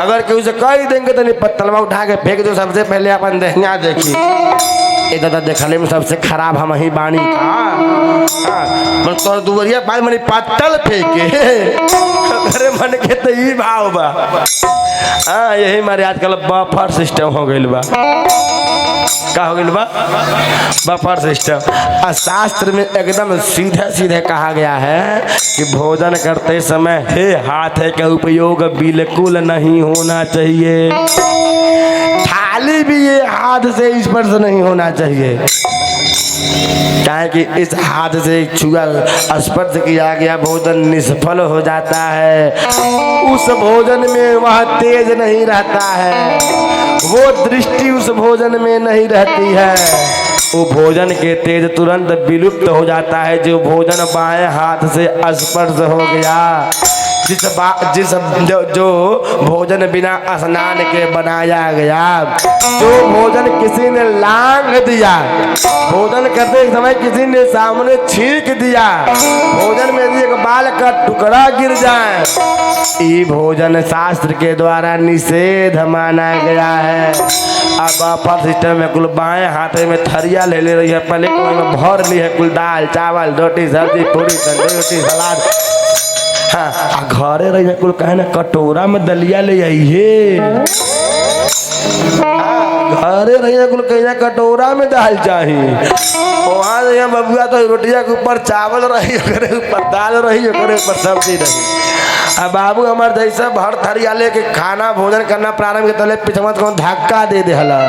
अगर केहू से कह देंगे तो नहीं पत्तलवा उठा के फेंक दो। सबसे पहले अपन देहना देखी ए दादा देखले में सबसे खराब हम ही बाणी का तो दुवरिया पाल मनी पत्तल फेंके अरे मन के तो ई भाव बा। हाँ यही मारे आजकल बफर सिस्टम हो गइल बा। का हो गइल बा? Buffer system. शास्त्र में एकदम सीधे सीधे कहा गया है कि भोजन करते समय हे हाथ का उपयोग बिल्कुल नहीं होना चाहिए। थाली भी ये हाथ से स्पर्श नहीं होना चाहिए। क्या कि इस हाथ से छुआ स्पर्श किया गया भोजन निष्फल हो जाता है। उस भोजन में वह तेज नहीं रहता है, वो दृष्टि उस भोजन में नहीं रहती है। वो भोजन के तेज तुरंत विलुप्त हो जाता है। जो भोजन बाएं हाथ से स्पर्श हो गया, जो भोजन बिना स्नान के बनाया गया, जो भोजन किसी ने लांघ दिया, भोजन करते समय किसी ने सामने छींक दिया, भोजन में यदि एक बाल का टुकड़ा गिर जाए, ये भोजन शास्त्र के द्वारा निषेध माना गया है। अब बफर सिस्टम में कुल बाएं हाथ में थरिया ले रही है, प्लेट में भर ली है कुल दाल चावल रोटी सब्जी पूरी तंदूरी रोटी सलाद। हाँ घरे रही कुल कहे ना कटोरा में दलिया ले आइए। घरे रही कुल कहे कटोरा में दाल चाहिए। वहाँ रही बबुआ तो रोटिया के ऊपर चावल रही, ऊपर दाल रही, ऊपर सब्जी रही। अब बाबू हमारे जैसे भर थरिया लेके खाना भोजन करना प्रारंभ के तले पिछवा कौन धक्का दे देला।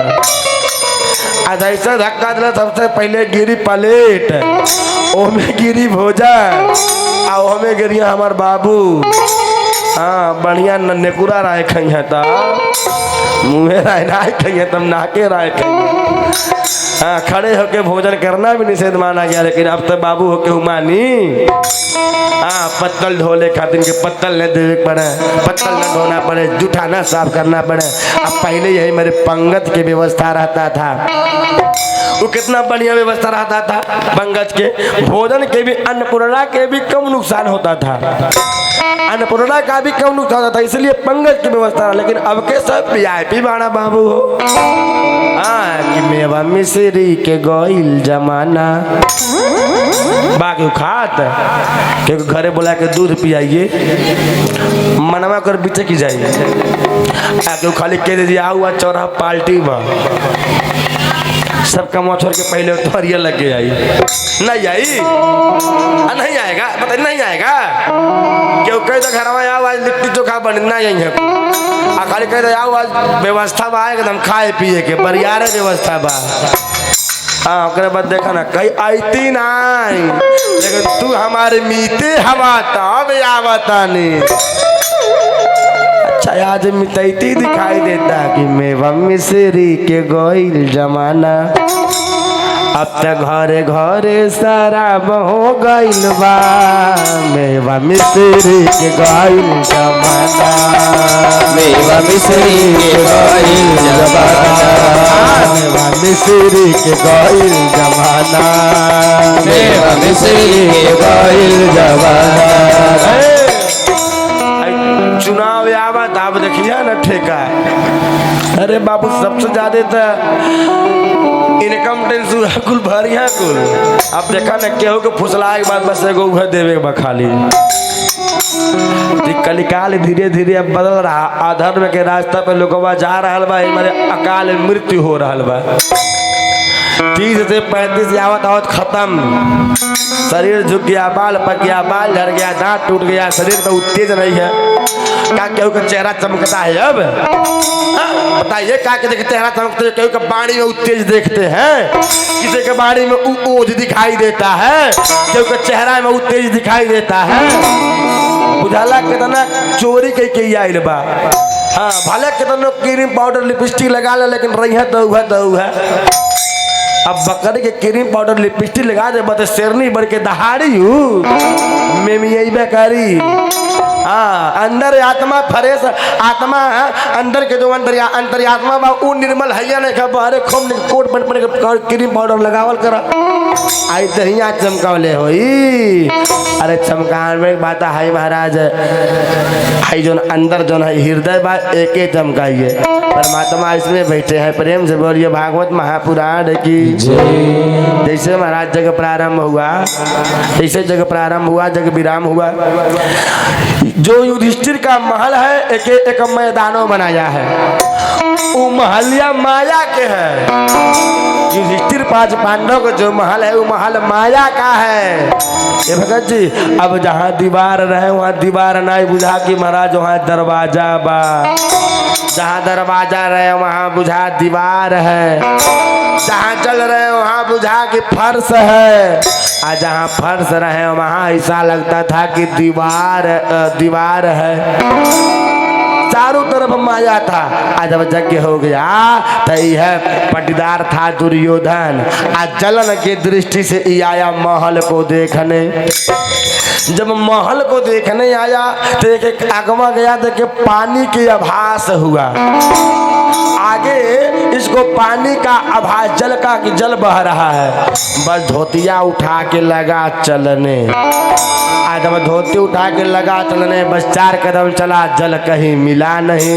जैसे धक्का दिला सबसे पहले गिरी प्लेट, ओमे गिरी भोजन, ओमे गिरिया हमार बाबू। हाँ बढ़िया नेकुरा राय खइया था, मुँहे राय खइया तब नाके राय खइया। हाँ खड़े होके भोजन करना भी निषेध माना गया, लेकिन अब तो बाबू होके हुमानी। हाँ पत्तल धोले खातिर के पत्तल न देवे पड़े, पत्तल न धोना पड़े, जूठा न साफ करना पड़े। अब पहले यही मेरे पंगत की व्यवस्था रहता था। वो कितना बढ़िया व्यवस्था रहता था पंगत के। भोजन के भी अन्नपूर्णा के भी कम नुकसान होता था, अन्नपूर्णा का भी कम नुकसान होता था, इसलिए पंगत की व्यवस्था। लेकिन अब के सब VIP बाड़ा बाबू हो। हाँ कि मेवा मिश्री के गोइल जमाना बाकी खात के घरे बोला के दूध पियाइए, मनवा कर बीचे की जाइए। आके खाली कह दीजिए आओ चौराहा पार्टी में सब कमा छोड़ के पहले थरिया लग के आई। नहीं आई नहीं आएगा, पता नहीं आएगा क्यों कह दो घर में आओ आज लिट्टी चोखा बनना यही है। खाली कह दो आओ आज व्यवस्था बा एकदम खाए पिए के बरियारे व्यवस्था बा। हाँ ओकरे बाद देखा ना कहीं आती नहीं, लेकिन तू हमारे मीते हवा तब आवता नहीं। अच्छा आज मितैती दिखाई देता कि मेवा मिश्री के गोइल जमाना। अब तक घरे घरे शराब हो गइल बा, मेवा मिश्री के गोइल जमाना, मेवा मिश्री के गोइल जमाना, मेवा मिश्री के गोइल जमाना, मेवा मिश्री के गोइल जमाना। चुनाव आवत आप देखिए ना ठेका। अरे बाबू सबसे ज्यादा तो इनकम टैक्स कुल भरिया कुल। अब देखा ना केहू के फुसलाए के बाद बस एगो उहे देवे बा खाली। कलिकाल धीरे धीरे अब बदल रहा, अधर्म के रास्ता पे लोगवा जा रहा बा, हमारे अकाल मृत्यु हो रहा बा। 30 से 35 आवत आवत खत्म, शरीर झुक गया, बाल पक गया, बाल झड़ गया, दांत टूट गया, शरीर में उत्तेज नहीं है। क्या केहू का चेहरा चमकता है अब? बताइए क्या के देखते चेहरा चमकते हैं? केहू का बाणी में उत्तेज देखते हैं, किसी के बाणी में ओझ दिखाई देता है, केहू का चेहरा में उत्तेज दिखाई देता है। बुझाला कितना चोरी कई आइल बा। हाँ भले कितना क्रीम पाउडर लिपस्टिक लगा ले, लेकिन रही है तो है। अब बकरी के क्रीम पाउडर लिपस्टिक लगा दे बता शेरनी बढ़ के दहाड़ी में करी। हाँ अंदर आत्मा फ्रेश आत्मा अंदर के जो अंतर्यात्मा बा उ निर्मल हैया नहीं खा बाहरे खूब कोट बन क्रीम पाउडर लगावल करा आई दहिया चमकावले होई। अरे चमकान में बात है महाराज हाई जो अंदर जो है हृदय बा एके चमकाइए परमात्मा इसमें बैठे हैं। प्रेम से बोलिए भागवत महापुराण की जैसे महाराज जग प्रारंभ हुआ जैसे जग प्रारंभ हुआ जग विराम हुआ। जो युधिष्ठिर का महल है एक मैदानों बनाया है वो महलिया माया के है। युधिष्ठिर पांच पांडव का जो महल है वो महल माया का है। ये भगत जी अब जहाँ दीवार रहे वहाँ दीवार नहीं बुझा कि महाराज वहाँ दरवाजा बा जहाँ दरवाजा रहे वहाँ बुझा दीवार है जहाँ चल रहे वहाँ बुझा कि फर्श है और जहाँ फर्श रहे वहाँ ऐसा लगता था कि दीवार है। चारों तरफ माया था। आज जब यज्ञ हो गया तो यह पटीदार था दुर्योधन आज जलन की दृष्टि से ही आया महल को देखने। जब महल को देखने आया तो एक आगमा गया देखे पानी की आभास हुआ। आगे इसको पानी का आभास जल का कि जल बह रहा है बस धोतिया उठा के लगा चलने। आज जब धोती उठा के लगा चलने बस 4 कदम चला जल कहीं मिला नहीं।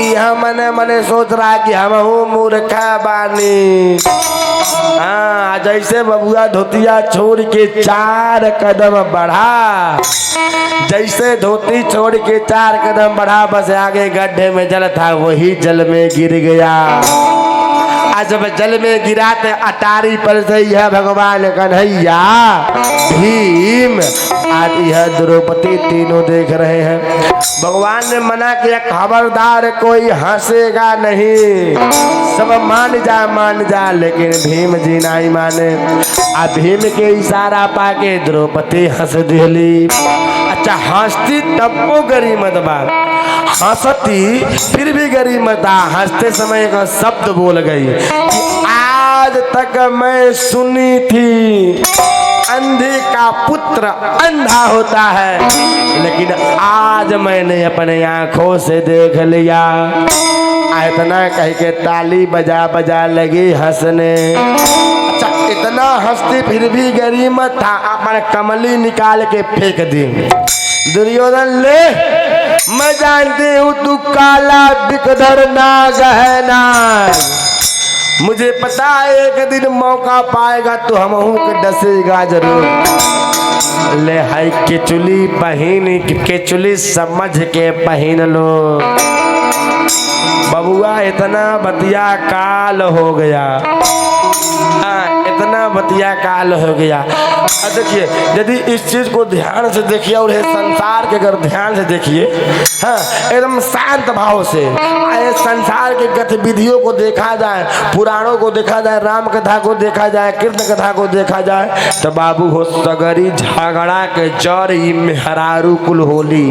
यह मने मने सोच रहा है कि हम हूँ मूर्ख बानी। हाँ जैसे बबुआ धोतिया छोड़ के 4 कदम बढ़ा जैसे धोती छोड़ के 4 कदम बढ़ा बस आगे गड्ढे में जल था वही जल में गिर गया। आज जब जल में गिरा तो अटारी पर से यह भगवान कन्हैया भीम आज यह द्रौपदी तीनों देख रहे हैं। भगवान ने मना किया खबरदार कोई हंसेगा नहीं सब मान जा लेकिन भीम जी नहीं माने। अब भीम के इशारा पाके द्रौपदी हंस दिली। अच्छा हंसती तब को गरीमत बात हंसती फिर भी गरीमत हंसते समय एक शब्द बोल गई कि आज तक मैं सुनी थी अंधे का पुत्र अंधा होता है लेकिन आज मैंने अपने आंखों से देख लिया। इतना कह के ताली बजा बजा लगी हंसने। अच्छा इतना हंसती फिर भी गरीमत था अपने कमली निकाल के फेंक दी। दुर्योधन ले मैं जानती हूँ तू काला बिकधर नाग है ना मुझे पता है एक दिन मौका पाएगा तो हम के डसेगा जरूर। ले हाई केचुली पहन केचुली समझ के पहन लो। बबुआ इतना बतिया काल हो गया। हाँ इतना बतिया काल हो गया। देखिए यदि इस चीज को ध्यान से देखिए और संसार के अगर ध्यान से देखिए हाँ एकदम शांत भाव से संसार के गतिविधियों को देखा जाए पुराणों को देखा जाए राम कथा को देखा जाए कृष्ण कथा को देखा जाए तो बाबू हो सगरी झगड़ा के जड़ मेहरारू कुल होली।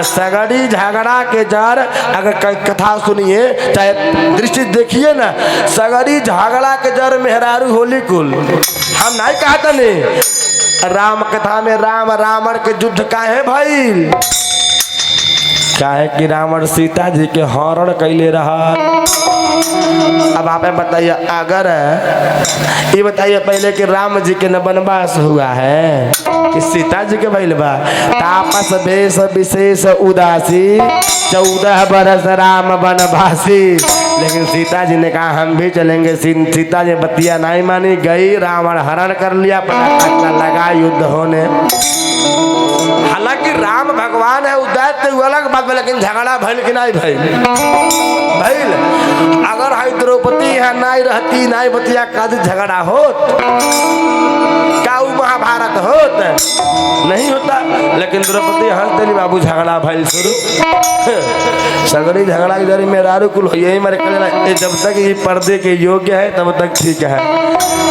सगड़ी झगड़ा के जड़ अगर कथा सुनिए चाहे दृष्टि देखिए ना सगड़ी झगड़ा के जड़ मेहरारू होली कुल। हम नहीं कहते नहीं राम कथा में रावण के युद्ध काहे भइल काहे कि रावण सीता जी के हरण कैले रहा। अब आप बताइए अगर ये बताइए पहले कि राम जी के न वनवास हुआ है कि सीता जी के भइल बा। तापस वेश विशेष उदासी 14 बरस राम वनवासी लेकिन सीता जी ने कहा हम भी चलेंगे। सीता जी बतिया नहीं मानी गई रावण हरण कर लिया पता लगा युद्ध होने। हालांकि राम भगवान है उदैत्य अलग बात है लेकिन झगड़ा भइल कि नहीं भइल अगर हाई द्रौपदी है नहीं रहती नहीं बतिया कद झगड़ा होत का महाभारत होत नहीं होता। लेकिन द्रौपदी हंस देली बाबू झगड़ा भइल शुरू सगड़ी झगड़ा इधर मेहरारू कुल यही मेरे कल जब तक ये पर्दे के योग्य है तब तक ठीक है।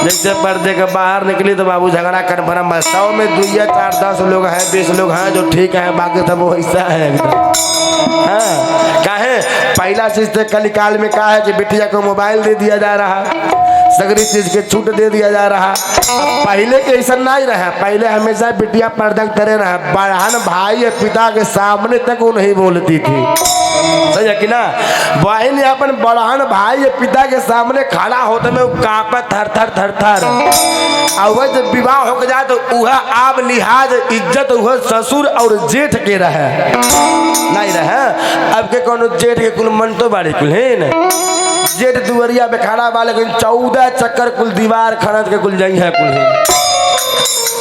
जैसे पर्दे के बाहर निकली तो बाबू झगड़ा कर भरम 100 में 2 या 4 10 लोग हैं 20 लोग हैं जो ठीक है बाकी सब वो ऐसा है एकदम। हाँ काहे पहला चीज तो कल काल में कहा है कि बिटिया को मोबाइल दे दिया जा रहा सगरी चीज के छूट दे दिया जा रहा। पहले के ऐसा नहीं रहा, पहले हमेशा बिटिया पर्दा करे रहा, बहन भाई पिता के सामने तक वो नहीं बोलती थी, सही है कि ना। बहन अपन बड़हन भाई पिता के सामने खड़ा होते में कांपा थर थर थर थर। और जब विवाह हो जाए तो वह आब लिहाज इज्जत वह ससुर और जेठ के रहे नहीं रहे। अब के कोनो जेठ के कुल मन तो बाड़ी कुल है न, जेठ दुवरिया पे खड़ा बा लेकिन 14 चक्कर कुल दीवार खनद के कुल जई है कुल है।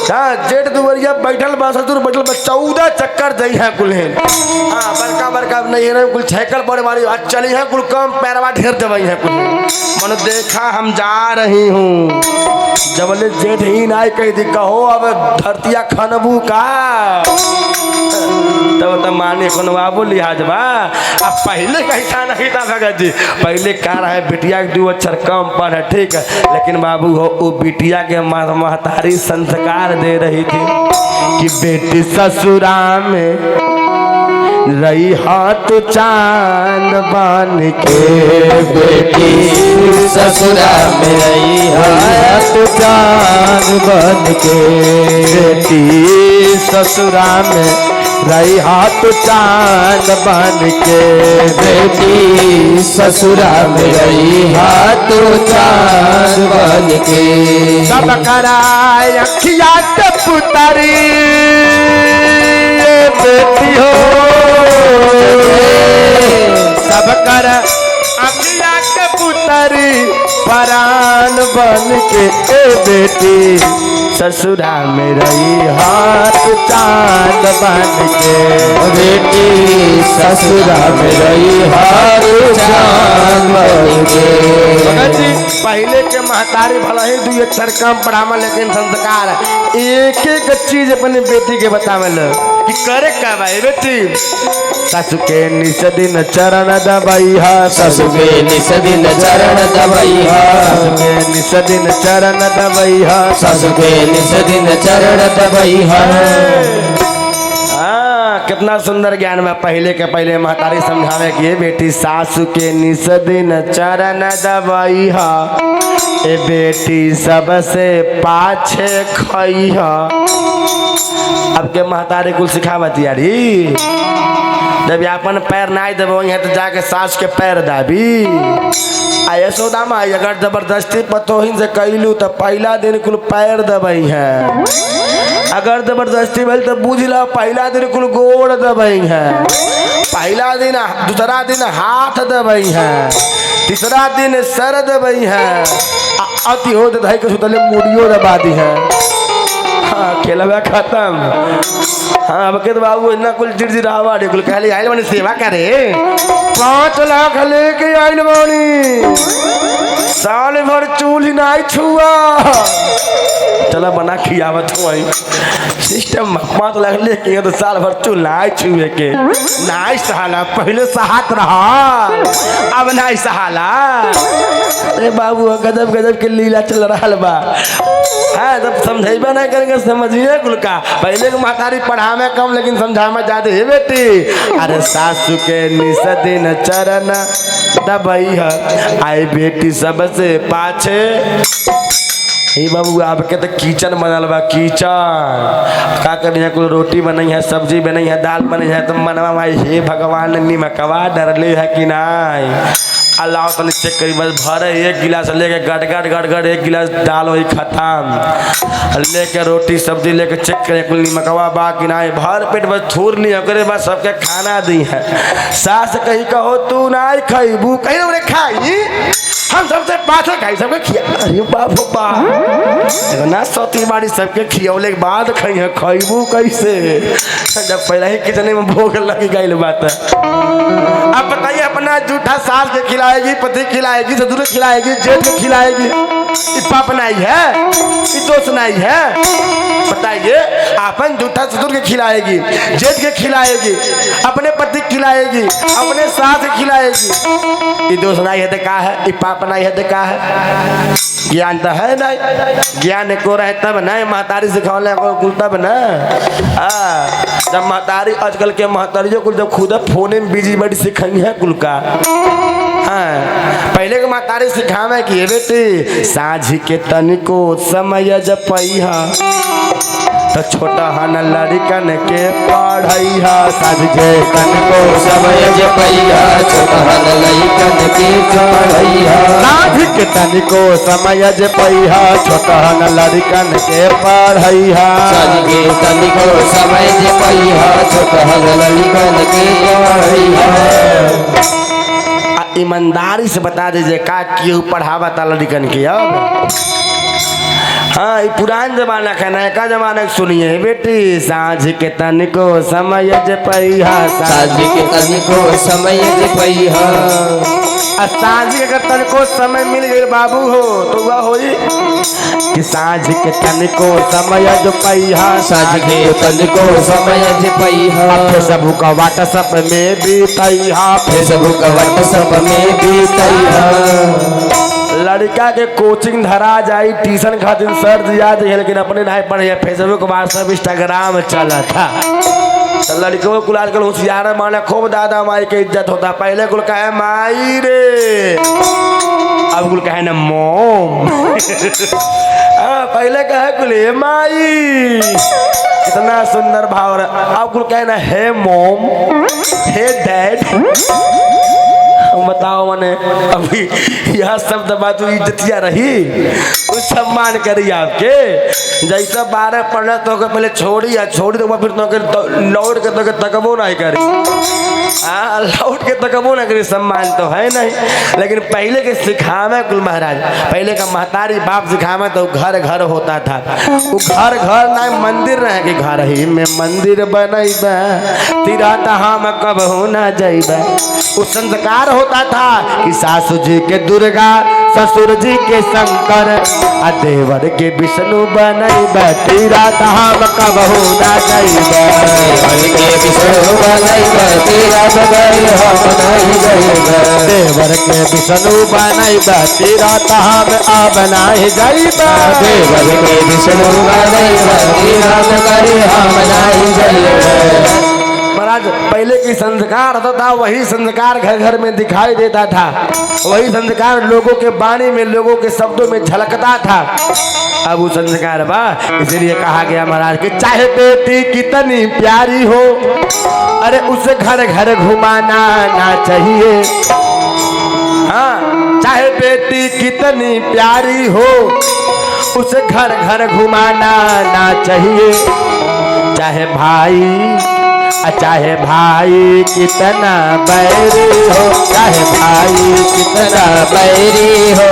हाँ, जेठ दुवरिया बैठल बा, ससुर बैठल बा, 14 चक्कर जई है कुल है। हाँ, बड़का बड़का नहीं है कुल छेकल बड़े बारी आज चली है कुल कम पैरवा ढेर देवई है कुल। मन देखा हम जा रही हूँ, जबले जेठ ही ना कह दी कहो अब धरतिया खनबू का, तब माने खनवाबो लिहाज बा। अब पहले कैसा नहीं था भगत जी, पहले कह रहा है बिटिया के 2 अक्षर कम पढ़ है ठीक है, लेकिन बाबू हो वो बिटिया के महतारी संस्कार दे रही थी कि बेटी ससुरा में रही हाथ चांद बन के, बेटी ससुरा में रही हाथ चांद बन के, बेटी ससुरा में रही हाथ चांद बन के, बेटी ससुरा में रही हाथ चांद बन के। सब कराए अखिया के पुतरी बेटी हो, सब कर अखिया के पुतरी परान बन के, बेटी ससुरा में रही हाथ चांद बन के, बेटी ससुरा में रही हाथ चांद बन के। पहले के महतारी भला ही 2 अक्षर कम पढ़ावा लेकिन संस्कार एक एक चीज अपने बेटी के बतावल कि करे का भाई बेटी। सासु के निस दिन चरण दबैहा, ससु के निस दिन चरण दबैहा, सासु के निस दिन चरण दबैहा, ससु के निस दिन चरण दबैहा। कितना सुंदर ज्ञान में पहले के पहले महतारी समझावे कि बेटी सासु के निस दिन चरण दबैहा, ए बेटी सबसे पाछे खइहा। अब के महतारी कुल सिखावत यारी, जब अपन पैर नहीं देबो यहाँ तो जाके सास के पैर दाबी। आ यशोदा माई अगर जबरदस्ती पतोहिन से कैलू तो पहला दिन कुल पैर दबई है, अगर जबरदस्ती भेल तो बुझ ला पहला दिन कुल गोड़ दबई है, पहला दिन दूसरा दिन हाथ दबई है, तीसरा दिन सर दबई है, अति हो दे के सुतले मुड़ियो दबा दी है। हाँ, खेलवा खत्म। हाँ, अब के तो बाबू इतना कुल चिड़चिड़ावा कुल कहली आइल बानी सेवा करे, 5 लाख लेके आइल बानी, साल भर चूल्ही नहीं छुआ, चला बना खियावत हो सिस्टम 5 लाख लेके तो साल भर चूल्हा नहीं छुए के नहीं सहाला, पहले सहात रहा अब नहीं सहाला। अरे बाबू गजब गजब के लीला चल रहा बा। हाँ, जब समझेबा नहीं करेंगे समझिए कुल का। पहले के महतारी पढ़ा में कम लेकिन समझा में ज्यादा है बेटी। अरे सासू के निस दिन चरण दबई है, आई बेटी सबसे पाछे। हे बाबू आपके तो किचन बनल बा, किचन का करी है, कुल रोटी बनी है, सब्जी बनी है, दाल बनी है, तो मनवा भाई हे भगवान निमकवा डरले है कि नहीं। अल्लाह तो चेक करी बस भरे 1 गिलास लेके गट गट गट गट 1 गिलास दाल वही खत्म, लेके रोटी सब्जी लेके चेक करे कुल निमकवा बा कि नहीं, भर पेट बस थूर नहीं करे बस सबके खाना दी है। सास कही कहो तू नहीं खईबू, कहीं ना खाई हम सबसे पाछे खाई सबके खिया। अरे बाप बा ना सती बाड़ी सबके खियौले के बाद खाई है, खईबू कैसे जब पहले ही किचने में भोग लगी गई बात। अब बताइए अपना जूठा सास के खिलाएगी, पति खिलाएगी, ससुर खिलाएगी, जेठ को खिलाएगी, पाप नहीं है, दोस्त नहीं है। बताइए अपन जूठा ससुर के खिलाएगी, जेठ के खिलाएगी, अपने पति खिलाएगी, अपने सास खिलाएगी, दोस्त नहीं है तो क्या है, पाप नहीं है तो क्या है। ज्ञान तो है नहीं, ज्ञान को रहे तब नहीं, महतारी सिखौले कुल तब न। जब महतारी आजकल के महतारियों को जब खुद फोन में बिजी बड़ी सिखाई है कुल का, हाँ, पहले के मातारी सिखावे कि हे बेटी साझी के तनिको समय जपैहा तो छोटा हन लड़कन के पढ़ैहा। साझ के तनिको समय जपैहा छोटा हन लड़कन के पढ़ैहा। साझ के तनिको समय जपैहा छोटा हन लड़कन के पढ़ैहा। साझ के तनिको समय जपैहा छोटा हन लड़कन के पढ़ैहा। ईमानदारी से बता दीजिए का क्यों पढ़ावा था लड़कन की। अब हाँ, ये पुरान जमाना का नया जमाना सुनिए बेटी साझ के तनिको समय जपैहा। साझ के तनिको समय जपैहा। साझ के तनिको समय मिल गई बाबू हो तो वह होई कि साझ के तनिको समय जपैहा। साझ के तनिको समय जपैहा। फेसबुक व्हाट्सएप में बीतैहा। फेसबुक व्हाट्सएप में बीतैहा। लड़का के कोचिंग धरा जाई ट्यूशन खातिर सर दिया दे लेकिन अपने नहीं पढ़े। फेसबुक व्हाट्सएप इंस्टाग्राम चला था तो लड़कों को आजकल होशियार माने खूब दादा माई के इज्जत होता। पहले कुल कहे माई रे, अब कुल कहे ना मोम। पहले कहे कुल हे माई, कितना सुंदर भाव। अब कुल कहे ना हे मोम, हे डैड। बताओ मने अभी यह शब्द बात इज्जतिया रही कुछ सम्मान करी आपके। जैसा 12 पढ़ना तो पहले छोड़ी तो फिर तो लौट के तो तकबो नहीं करी। लौट के तकबो ना करी, सम्मान तो है नहीं। लेकिन पहले के सिखावे कुल महाराज, पहले का महतारी बाप सिखावे तो घर घर होता था। वो घर घर ना मंदिर रहे कि घर ही में मंदिर बनैबे तेरा तहाँ में कब हो ना जाइबे। वो संस्कार होता था कि सासू जी के दुर्गा, ससुर जी के शंकर, आ देवर के विष्णु बनैबे तेरा तहाँ में कब हो ना जाइबे। देवर के विष्णु बनैबे तेरा बगैर हम नहीं जाइबे। देवर के विष्णु बनैबे तेरा तहाँ में अब नहीं जाइबे। देवर के विष्णु बनैबे तेरा बगैर हम नहीं जाइबे। महाराज पहले की संस्कार होता था, वही संस्कार घर घर में दिखाई देता था। वही संस्कार लोगों के वाणी में, लोगों के शब्दों में झलकता था। अब वो संस्कार बा, इसलिए कहा गया महाराज कि चाहे बेटी कितनी प्यारी हो, अरे उसे घर घर घुमाना ना चाहिए। हाँ, चाहे बेटी कितनी प्यारी हो, उसे घर घर घुमाना ना चाहिए। चाहे भाई कितना बैरी हो, चाहे भाई कितना बैरी हो,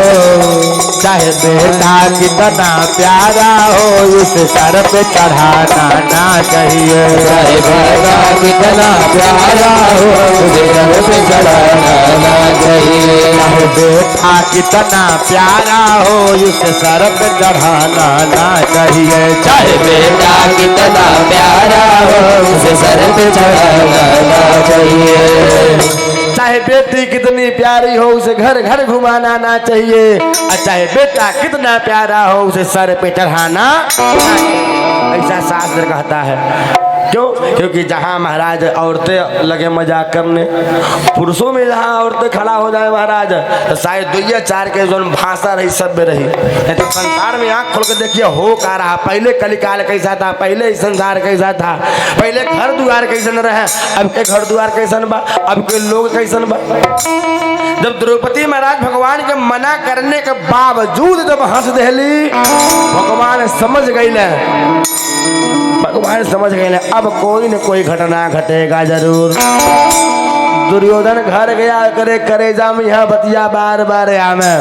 चाहे बेटा कितना प्यारा हो, उसे सर पे चढ़ाना ना चाहिए। चाहे बेटा कितना प्यारा हो, उसे सर पे चढ़ाना ना चाहिए। चाहे बेटा कितना प्यारा हो, उसे सर पे चढ़ाना ना चाहिए। चाहे बेटा कितना प्यारा हो, उसे सर पे चढ़ाना ना चाहिए। चाहे बेटी कितनी प्यारी हो, उसे घर घर घुमाना ना चाहिए। और चाहे बेटा कितना प्यारा हो, उसे सर पे चढ़ाना, ऐसा शास्त्र कहता है। क्यों? क्योंकि जहाँ महाराज औरतें लगे मजाक करने, पुरुषों में जहाँ औरतें खड़ा हो जाए महाराज, तो शायद 2-4 के जो भाषा रही सभ्य रही। तो संसार में आँख खोल के देखिए हो का रहा। पहले कलिकाल कैसा था, पहले संसार कैसा था, पहले घर द्वार कैसन रहे, अब के घर द्वार कैसन बा, अब के लोग कैसन बा। जब द्रौपदी महाराज भगवान के मना करने के बावजूद जब हंस देली, भगवान समझ गई, भगवान समझ गए अब कोई न कोई घटना घटेगा जरूर। दुर्योधन घर गया करे जाम यह बतिया बार बार आमे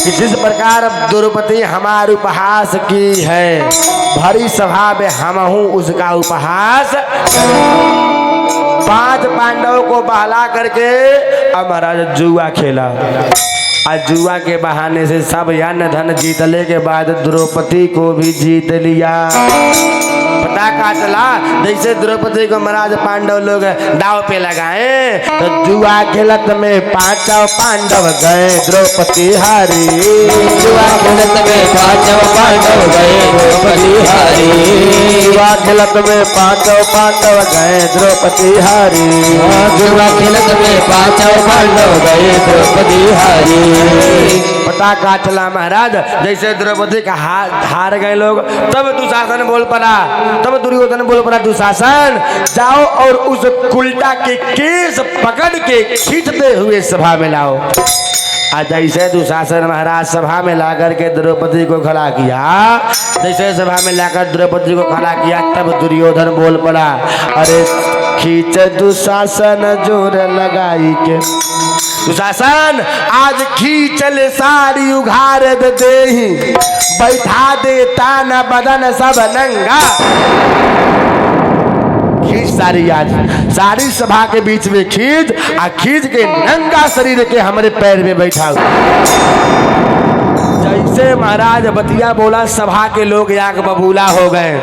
कि जिस प्रकार द्रौपदी हमारे उपहास की है, भरी सभा में हम हूँ उसका उपहास। 5 पांडवों को बहला करके अब महाराज जुआ खेला। आज जुआ के बहाने से सब अन्न धन जीतने के बाद द्रौपदी को भी जीत लिया। पता का चला जैसे द्रौपदी को महाराज पांडव लोग दाव पे लगाए तो जुआ खेलत में पांचों पांडव गए द्रौपदी हारी। जुआ खेलत में पांचों पांडव गए द्रौपदी हारी। जुआ खेलत में पांचों पांडव गए द्रौपदी हारी। जुआ खेलत में पांचों पांडव गए द्रौपदी हारी। पता का चला महाराज जैसे द्रौपदी का हार गए लोग तब दुशासन बोल पड़ा, तब दुर्योधन बोल पड़ा दुशासन जाओ और उस उल्टा के केस पकड़ के खींचते हुए सभा में लाओ। आज जैसे दुशासन महाराज सभा में लाकर के द्रौपदी को खड़ा किया, जैसे सभा में लाकर द्रौपदी को खड़ा किया तब दुर्योधन बोल पड़ा अरे खींच दुशासन जोर लगाई के। दुशासन आज खींचल सारी उघार दे बैठा देता न बदन सब नंगा। खींच सारी आज सारी सभा के बीच में खींच खींच के नंगा शरीर के हमारे पैर में बैठा। जैसे महाराज बतिया बोला सभा के लोग आग बबूला हो गए।